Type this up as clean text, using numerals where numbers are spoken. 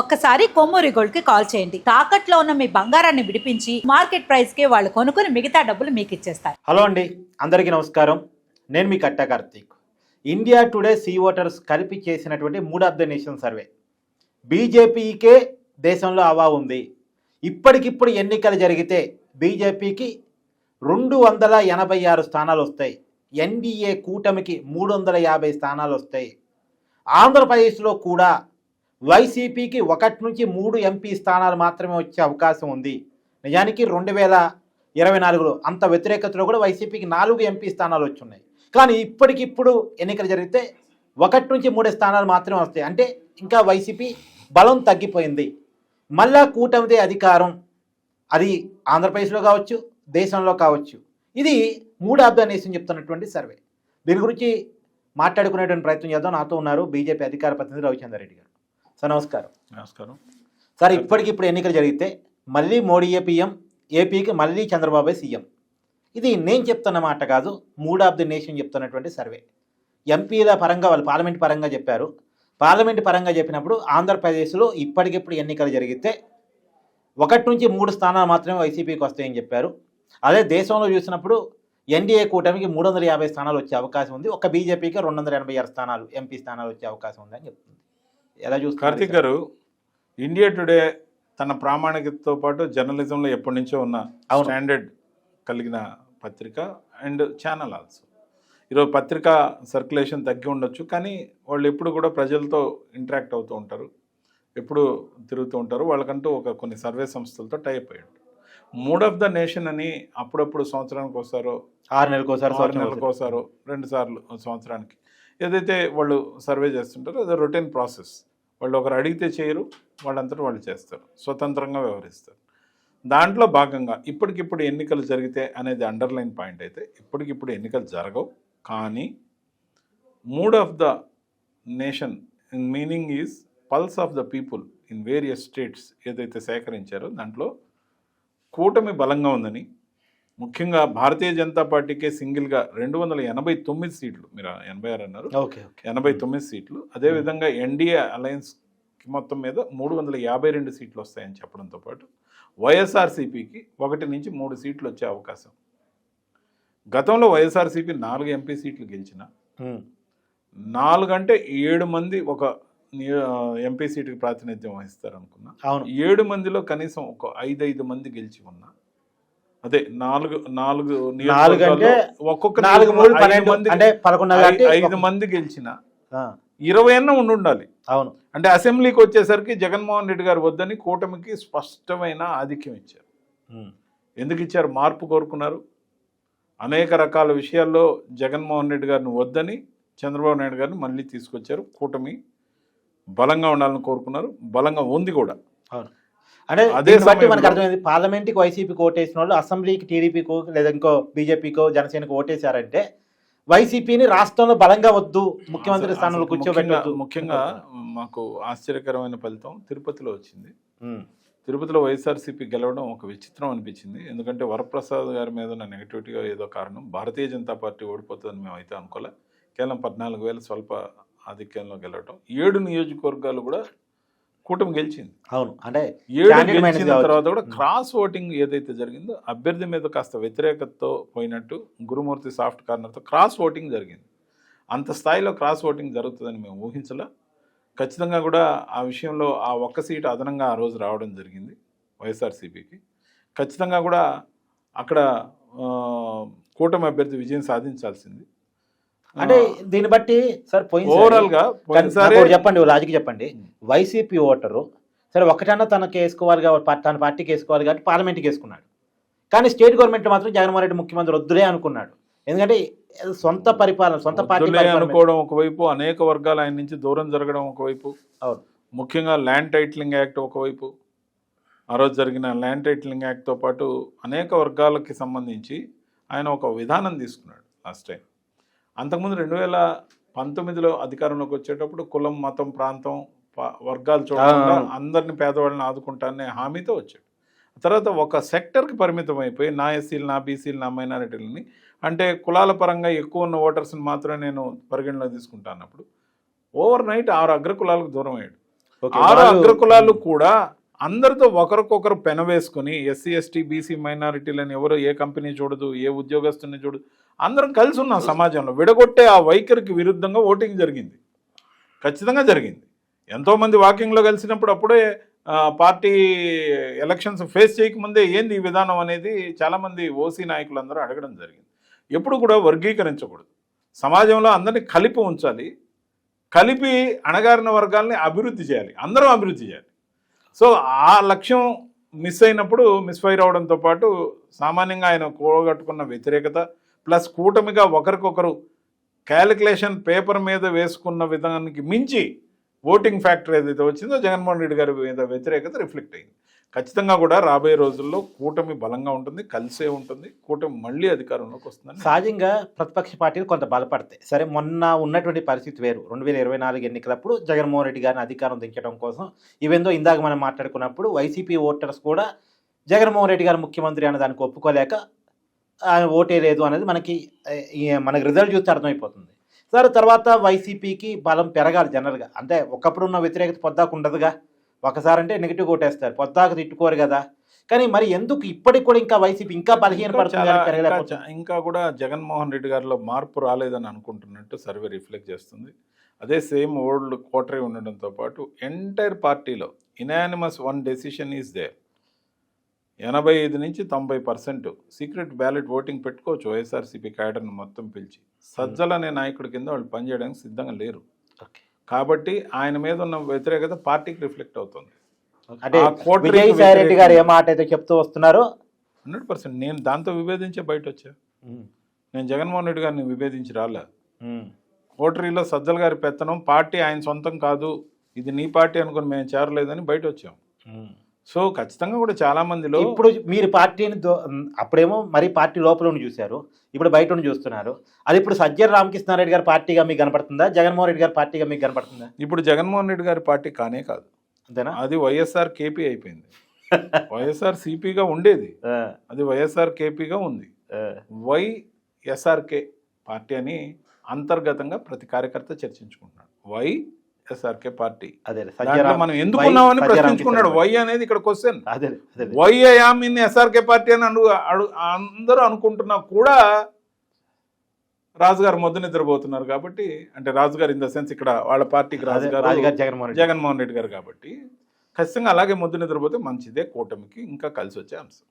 ఒక్కసారి కొమ్మూరి గోల్డ్ కి కాల్ చేయండి. తాకట్లో ఉన్న మీ బంగారాన్ని విడిపించి మార్కెట్ ప్రైస్ కి వాళ్ళు కొనుక్కుని మిగతా డబ్బులు మీకు ఇచ్చేస్తారు. హలో అండి, అందరికీ నమస్కారం. నేను మీ Katta Karthik. India Today C voters కలిపి చేసినటువంటి mood of the nation survey. బీజేపీకే దేశంలో హవా ఉంది. ఇప్పటికిప్పుడు ఎన్నికలు జరిగితే బీజేపీకి 286 స్థానాలు వస్తాయి. ఎన్డీఏ కూటమికి 350 స్థానాలు వస్తాయి. ఆంధ్రప్రదేశ్లో కూడా వైసీపీకి 1 నుంచి 3 ఎంపీ స్థానాలు మాత్రమే వచ్చే అవకాశం ఉంది. నిజానికి 2024లో అంత వ్యతిరేకతలో కూడా వైసీపీకి 4 ఎంపీ స్థానాలు వచ్చున్నాయి. కానీ ఇప్పటికిప్పుడు ఎన్నికలు జరిగితే 1 నుంచి 3 స్థానాలు మాత్రమే వస్తాయి. అంటే ఇంకా వైసీపీ బలం తగ్గిపోయింది. మళ్ళా కూటమిదే అధికారం. అది ఆంధ్రప్రదేశ్లో కావచ్చు, దేశంలో కావచ్చు. ఇది మూడ్ ఆఫ్ ద నేషన్ చెప్తున్నటువంటి సర్వే. దీని గురించి మాట్లాడుకునేటువంటి ప్రయత్నం చేద్దాం. నాతో ఉన్నారు బీజేపీ అధికార ప్రతినిధి రవిచంద్ర రెడ్డి గారు. సార్ నమస్కారం. నమస్కారం సార్, ఇప్పటికిప్పుడు ఎన్నికలు జరిగితే మళ్ళీ మోడీయే పీఎం, ఏపీకి మళ్ళీ చంద్రబాబే సీఎం. ఇది నేను చెప్తున్న మాట కాదు, మూడ్ ఆఫ్ ది నేషన్ చెప్తున్నటువంటి సర్వే. ఎంపీల పరంగా వాళ్ళు పార్లమెంట్ పరంగా చెప్పారు. పార్లమెంట్ పరంగా చెప్పినప్పుడు ఆంధ్రప్రదేశ్లో ఇప్పటికిప్పుడు ఎన్నికలు జరిగితే 1 నుంచి 3 స్థానాలు మాత్రమే వైసీపీకి వస్తాయని చెప్పారు. అదే దేశంలో చూసినప్పుడు ఎన్డీఏ కూటమికి 350 స్థానాలు వచ్చే అవకాశం ఉంది. ఒక బీజేపీకి 286 స్థానాలు ఎంపీ స్థానాలు వచ్చే అవకాశం ఉందని చెప్తుంది. ఎలా చూస్తారు కార్తిక్ గారు? ఇండియా టుడే తన ప్రామాణికతతో పాటు జర్నలిజంలో ఎప్పటి నుంచో ఉన్న స్టాండర్డ్ కలిగిన పత్రిక అండ్ ఛానల్ ఆల్సో. ఈరోజు పత్రికా సర్క్యులేషన్ తగ్గి ఉండొచ్చు, కానీ వాళ్ళు ఎప్పుడు కూడా ప్రజలతో ఇంటరాక్ట్ అవుతూ ఉంటారు, ఎప్పుడు తిరుగుతూ ఉంటారు. వాళ్ళకంటూ కొన్ని సర్వే సంస్థలతో టైప్ అయ్యాడు. మూడ్ ఆఫ్ ద నేషన్ అని అప్పుడప్పుడు సంవత్సరానికి ఒకసారో 6 నెలలకోసారో 2 సార్లు సంవత్సరానికి ఏదైతే వాళ్ళు సర్వే చేస్తుంటారో అది రొటీన్ ప్రాసెస్. వాళ్ళు ఒకరు అడిగితే చేయరు, వాళ్ళంతటా వాళ్ళు చేస్తారు, స్వతంత్రంగా వ్యవహరిస్తారు. దాంట్లో భాగంగా ఇప్పటికిప్పుడు ఎన్నికలు జరిగితే అనేది అండర్లైన్ పాయింట్ అయితే ఇప్పటికిప్పుడు ఎన్నికలు జరగవు. కానీ mood of the nation in meaning is pulse of the people in various states ఏదైతే సేకరించారో దాంట్లో కూటమి బలంగా ఉందని, ముఖ్యంగా భారతీయ జనతా పార్టీకే సింగిల్గా 289 సీట్లు, మీరు 86 అన్నారు, 89 సీట్లు. అదేవిధంగా ఎన్డీఏ అలయన్స్కి మొత్తం మీద 352 సీట్లు వస్తాయని చెప్పడంతో పాటు వైఎస్ఆర్సీపీకి 1 నుంచి 3 సీట్లు వచ్చే అవకాశం. గతంలో వైఎస్ఆర్సీపీ 4 ఎంపీ సీట్లు గెలిచిన 4 అంటే 7 మంది ఒక ఎంపీ సీటుకి ప్రాతినిధ్యం వహిస్తారు అనుకున్నా. 7 మందిలో కనీసం ఒక 5 మంది గెలిచి ఉన్నా, అదే 4 ఒక్కొక్క 5 మంది గెలిచిన 20 అన్న ఉండాలి. అవును. అంటే అసెంబ్లీకి వచ్చేసరికి జగన్మోహన్ రెడ్డి గారు వద్దని కూటమికి స్పష్టమైన ఆధిక్యం ఇచ్చారు. ఎందుకు ఇచ్చారు? మార్పు కోరుకున్నారు. అనేక రకాల విషయాల్లో జగన్మోహన్ రెడ్డి గారిని వద్దని చంద్రబాబు నాయుడు గారిని మళ్ళీ తీసుకొచ్చారు. కూటమి బలంగా ఉండాలని కోరుకున్నారు, బలంగా ఉంది కూడా. అవును. అంటే అదే బట్టి మనకు అర్థమైంది, పార్లమెంట్కి వైసీపీకి ఓటేసిన వాళ్ళు అసెంబ్లీకి టీడీపీకో లేదా ఇంకో బీజేపీకో జనసేనకు ఓటేశారంటే వైసీపీని రాష్ట్రంలో బలంగా వద్దు, ముఖ్యమంత్రి స్థానంలో కూర్చోబెట్టద్దు. ముఖ్యంగా మాకు ఆశ్చర్యకరమైన ఫలితం తిరుపతిలో వచ్చింది. తిరుపతిలో వైఎస్ఆర్సీపీ గెలవడం ఒక విచిత్రం అనిపించింది. ఎందుకంటే వరప్రసాద్ గారి మీద ఉన్న నెగటివిటీగా ఏదో కారణం భారతీయ జనతా పార్టీ ఓడిపోతుందని మేము అయితే అనుకోలే. కేవలం 14,000 స్వల్ప ఆధిక్యంలో గెలవడం. 7 నియోజకవర్గాలు కూడా కూటమి గెలిచింది. అవును. అంటే 7 గెలిచిన తర్వాత కూడా క్రాస్ ఓటింగ్ ఏదైతే జరిగిందో అభ్యర్థి మీద కాస్త వ్యతిరేకతతో పోయినట్టు గురుమూర్తి సాఫ్ట్ కార్నర్తో క్రాస్ ఓటింగ్ జరిగింది. అంత స్థాయిలో క్రాస్ ఓటింగ్ జరుగుతుందని మేము ఊహించలే. ఖచ్చితంగా కూడా ఆ విషయంలో ఆ 1 సీటు అదనంగా ఆ రోజు రావడం జరిగింది వైఎస్ఆర్సీపీకి. ఖచ్చితంగా కూడా అక్కడ కూటమి అభ్యర్థి విజయం సాధించాల్సింది. అంటే దీన్ని బట్టి సార్ ఓవరాల్ గా చెప్పండి, లాజిక్ చెప్పండి. వైసీపీ ఓటరు సరే ఒకటన్నా తనకి వేసుకోవాలి కాబట్టి తన పార్టీకి వేసుకోవాలి కాబట్టి పార్లమెంట్కి వేసుకున్నాడు. కానీ స్టేట్ గవర్నమెంట్ మాత్రం జగన్మోహన్ రెడ్డి ముఖ్యమంత్రి వద్దులే అనుకున్నాడు. ఎందుకంటే సొంత పరిపాలన, సొంత పార్టీ అనుకోవడం ఒకవైపు, అనేక వర్గాలు ఆయన నుంచి దూరం జరగడం ఒకవైపు, ముఖ్యంగా ల్యాండ్ టైటిలింగ్ యాక్ట్ ఒకవైపు, ఆ రోజు జరిగిన ల్యాండ్ టైటిలింగ్ యాక్ట్తో పాటు అనేక వర్గాలకి సంబంధించి ఆయన ఒక విధానం తీసుకున్నాడు లాస్ట్ టైం. అంతకుముందు 2019లో అధికారంలోకి వచ్చేటప్పుడు కులం, మతం, ప్రాంతం, వర్గాలు చూడకుండా అందరిని పేదవాళ్ళని ఆదుకుంటానే హామీతో వచ్చాడు. తర్వాత ఒక సెక్టర్కి పరిమితం అయిపోయి నా ఎస్సీలు, నా బీసీలు, నా మైనారిటీలని, అంటే కులాల పరంగా ఎక్కువ ఉన్న ఓటర్స్ని మాత్రమే నేను పరిగణలోకి తీసుకుంటానప్పుడు ఓవర్ నైట్ 6 అగ్రకులాలకు దూరం అయ్యాడు. ఓకే, 6 వాళ్ళు- అగ్రకులాలు కూడా అందరితో ఒకరికొకరు పెనవేసుకుని ఎస్సీ ఎస్టీ బీసీ మైనారిటీలని ఎవరు ఏ కంపెనీ చూడదు, ఏ ఉద్యోగస్తుని చూడదు, అందరం కలిసి ఉన్నాం సమాజంలో. విడగొట్టే ఆ వైఖరికి విరుద్ధంగా ఓటింగ్ జరిగింది, ఖచ్చితంగా జరిగింది. ఎంతోమంది వాకింగ్లో కలిసినప్పుడు అప్పుడే పార్టీ ఎలక్షన్స్ ఫేస్ చేయకముందే ఏంది ఈ విధానం అనేది చాలామంది ఓసీ నాయకులందరూ అడగడం జరిగింది. ఎప్పుడు కూడా వర్గీకరించకూడదు, సమాజంలో అందరినీ కలిపి ఉంచాలి, కలిపి అణగారిన వర్గాల్ని అభివృద్ధి చేయాలి, అందరం అభివృద్ధి చేయాలి. సో ఆ లక్ష్యం మిస్ఫైర్ అవడంతో పాటు సామాన్యంగా ఆయన కూడగట్టుకున్న వ్యతిరేకత ప్లస్ కూటమిగా ఒకరికొకరు క్యాలిక్యులేషన్ పేపర్ మీద వేసుకున్న విధానానికి మించి ఓటింగ్ ఫ్యాక్టర్ ఏదైతే వచ్చిందో జగన్మోహన్ రెడ్డి గారి మీద వ్యతిరేకత రిఫ్లెక్ట్ అయింది. ఖచ్చితంగా కూడా రాబోయే రోజుల్లో కూటమి బలంగా ఉంటుంది, కలిసే ఉంటుంది, కూటమి మళ్ళీ అధికారంలోకి వస్తుందని. సహజంగా ప్రతిపక్ష పార్టీలు కొంత బలపడతాయి. సరే, మొన్న ఉన్నటువంటి పరిస్థితి వేరు. 2024 ఎన్నికలప్పుడు జగన్మోహన్ రెడ్డి గారిని అధికారం దించడం కోసం ఈవెందో ఇందాక మనం మాట్లాడుకున్నప్పుడు వైసీపీ ఓటర్స్ కూడా జగన్మోహన్ రెడ్డి గారు ముఖ్యమంత్రి అనే దానికి ఒప్పుకోలేక ఆయన ఓటేయలేదు అనేది మనకి రిజల్ట్ చూస్తే అర్థమైపోతుంది. సరే, తర్వాత వైసీపీకి బలం పెరగాలి జనరల్గా. అంటే ఒకప్పుడు ఉన్న వ్యతిరేకత పొద్దాకు ఉండదుగా, ఒకసారి అంటే నెగిటివ్ ఓటేస్తారు, పొద్దాకు తిట్టుకోరు కదా. కానీ మరి ఎందుకు ఇప్పటికి కూడా ఇంకా వైసీపీ ఇంకా బలహీనపడుతుంది? ఇంకా కూడా జగన్మోహన్ రెడ్డి గారిలో మార్పు రాలేదని అనుకుంటున్నట్టు సర్వే రిఫ్లెక్ట్ చేస్తుంది. అదే సేమ్ ఓల్డ్ కోటరీ ఉండడంతో పాటు ఎంటైర్ పార్టీలో unanimous one decision is there. 85 నుంచి 90% సీక్రెట్ బ్యాలెట్ ఓటింగ్ పెట్టుకోవచ్చు వైఎస్ఆర్సీపీ క్యాడర్ను మొత్తం పిలిచి. సజ్జల అనే నాయకుడి కింద వాళ్ళు పనిచేయడానికి సిద్ధంగా లేరు. కాబట్టి ఆయన మీద ఉన్న వ్యతిరేకత పార్టీకి రిఫ్లెక్ట్ అవుతుంది. అంటే విజయసాయి రెడ్డి గారు ఏ మాట అయితే చెప్తూ వస్తున్నారో 100% నేను దాంతో విభేదించే బయట వచ్చా. నేను జగన్మోహన్ రెడ్డి గారిని విభేదించి రాలే. కోటరీలో సజ్జల గారి పెత్తనం, పార్టీ ఆయన సొంతం కాదు, ఇది నీ పార్టీ అనుకుని మేము చేరలేదని బయట వచ్చాం. సో ఖచ్చితంగా కూడా చాలా మందిలో ఇప్పుడు మీరు పార్టీని అప్పుడేమో మరి పార్టీ లోపల ఉండి చూశారు, ఇప్పుడు బయట ఉండి చూస్తున్నారు. అది ఇప్పుడు సజ్జల రామకృష్ణారెడ్డి గారి పార్టీగా మీకు కనపడుతుందా, జగన్మోహన్ రెడ్డి గారి పార్టీగా మీకు కనపడుతుందా? ఇప్పుడు జగన్మోహన్ రెడ్డి గారి పార్టీ కానే కాదు, అంతేనా? అది వైఎస్ఆర్ కేపీ అయిపోయింది. వైఎస్ఆర్ సిపిగా ఉండేది, అది వైఎస్ఆర్ కేపీగా ఉంది. వైఎస్ఆర్కే పార్టీ అని అంతర్గతంగా ప్రతి కార్యకర్త చర్చించుకుంటున్నాడు. వైఎస్ఆర్కే పార్టీ మనం ఎందుకున్నామని ప్రశ్నించుకున్నాడు. వై అనేది ఇక్కడ question. Why I am in SRK party అని అందరూ అనుకుంటున్నా కూడా రాజుగారు మొద్దు నిద్రపోతున్నారు. కాబట్టి అంటే రాజుగారు ఇన్ ద సెన్స్ ఇక్కడ వాళ్ళ పార్టీకి రాజుగారు జగన్మోహన్ రెడ్డి గారు. కాబట్టి ఖచ్చితంగా అలాగే మొద్దు నిద్రపోతే మంచిదే, కూటమికి ఇంకా కలిసి వచ్చే అంశం.